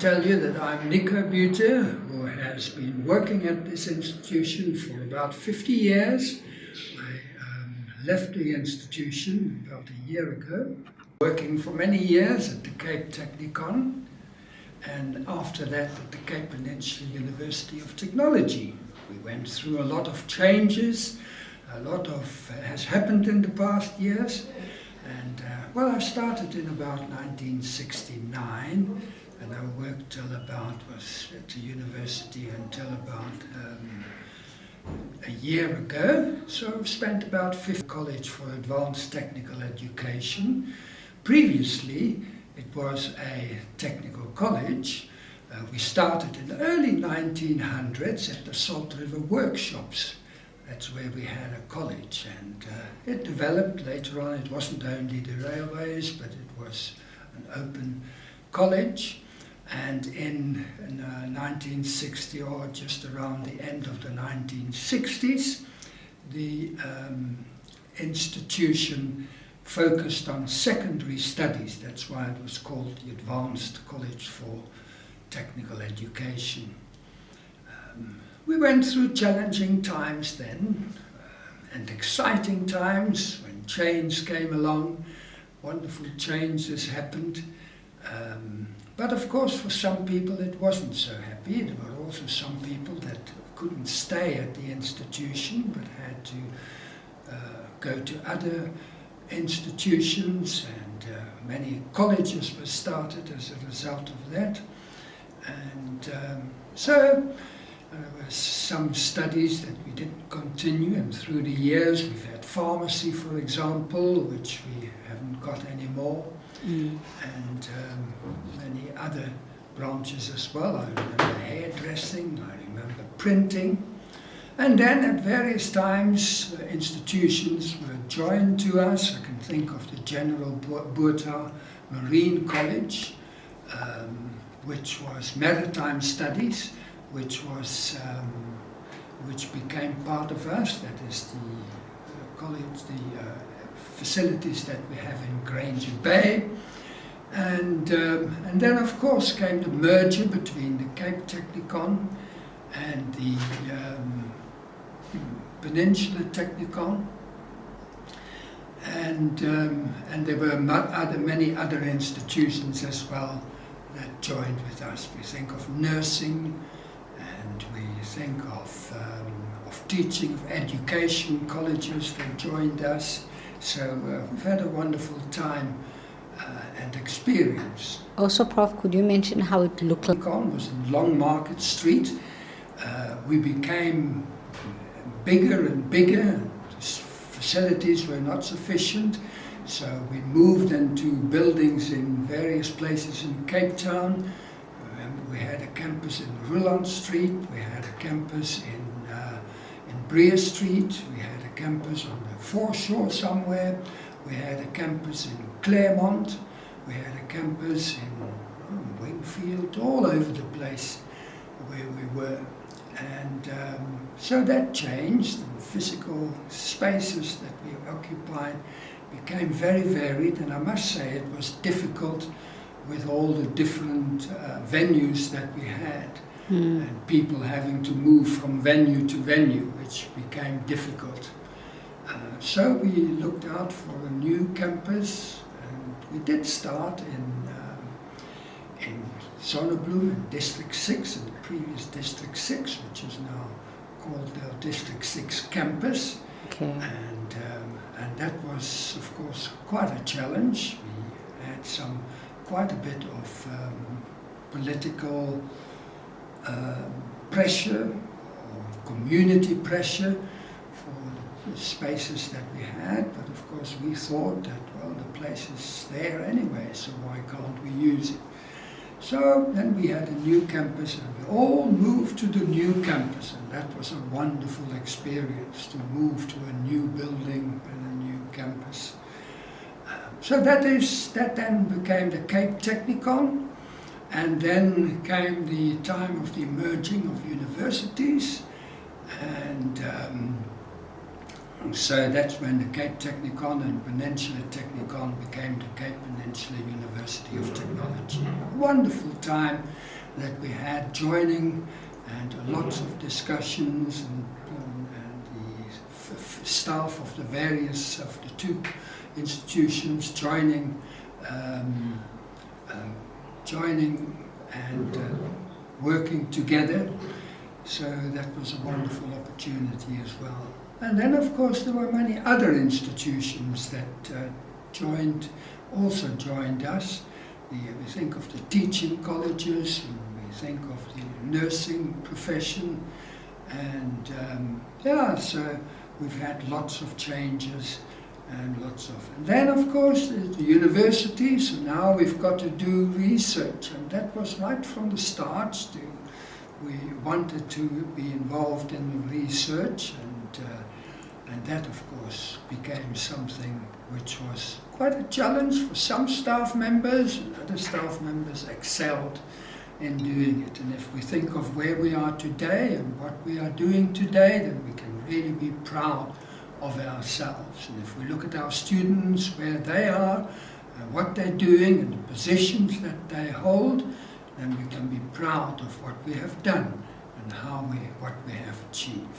tell you that I'm Nico Beute, who has been working at this institution for about 50 years. I left the institution about a year ago, working for many years at the Cape Technicon, and after that at the Cape Peninsula University of Technology. We went through a lot of changes, a lot has happened in the past years, and I started in about 1969, and I worked was at the university until about a year ago. So I've spent about 50 college for advanced technical education. Previously, it was a technical college. We started in the early 1900s at the Salt River Workshops. That's where we had a college, and it developed later on. It wasn't only the railways, but it was an open college. And in 1960, or just around the end of the 1960s, the institution focused on secondary studies. That's why it was called the Advanced College for Technical Education. We went through challenging times then, and exciting times when change came along. Wonderful changes happened. But of course, for some people it wasn't so happy. There were also some people that couldn't stay at the institution but had to go to other institutions, and many colleges were started as a result of that. And so there were some studies that we didn't continue, and through the years we've had pharmacy, for example, which we haven't got anymore, and many other branches as well. I remember hairdressing, I remember printing, and then at various times institutions were joined to us. I can think of the General Beute Marine College, which was maritime studies, which became part of us. That is the college, the facilities that we have in Granger Bay. And then of course came the merger between the Cape Technicon and the Peninsula Technicon. And there were many other institutions as well that joined with us. We think of nursing, and we think of teaching, of education colleges that joined us. So we've had a wonderful time and experience. Also, Prof, could you mention how it looked like? Technicon was in Long Market Street. We became bigger and bigger. Facilities were not sufficient, so we moved into buildings in various places in Cape Town. We had a campus in Ruland Street, we had a campus in Breer Street, we had a campus on the foreshore somewhere, we had a campus in Claremont, we had a campus in Wingfield, all over the place where we were. And so that changed, and the physical spaces that we occupied became very varied, and I must say it was difficult with all the different venues that we had, and people having to move from venue to venue, which became difficult. So we looked out for a new campus, and we did start in Zonnebloem in District 6, in the previous District 6, which is now called the District 6 campus. Okay. And that was, of course, quite a challenge. We had quite a bit of political pressure, or community pressure for the spaces that we had, but of course we thought that, well, the place is there anyway, so why can't we use it? So then we had a new campus, and we all moved to the new campus, and that was a wonderful experience to move to a new building and a new campus. So that then became the Cape Technicon, and then came the time of the merging of universities, and So that's when the Cape Technikon and Peninsula Technikon became the Cape Peninsula University of Technology. Wonderful time that we had joining, and lots of discussions, and the staff of the various of the two institutions joining and working together. So that was a wonderful opportunity as well. And then, of course, there were many other institutions that also joined us. We think of the teaching colleges, and we think of the nursing profession, and so we've had lots of changes and then, of course, the university. So now we've got to do research, and that was right from the start. We wanted to be involved in the research, and that, of course, became something which was quite a challenge for some staff members, and other staff members excelled in doing it. And if we think of where we are today and what we are doing today, then we can really be proud of ourselves. And if we look at our students, where they are, and what they're doing, and the positions that they hold, then we can be proud of what we have done and what we have achieved.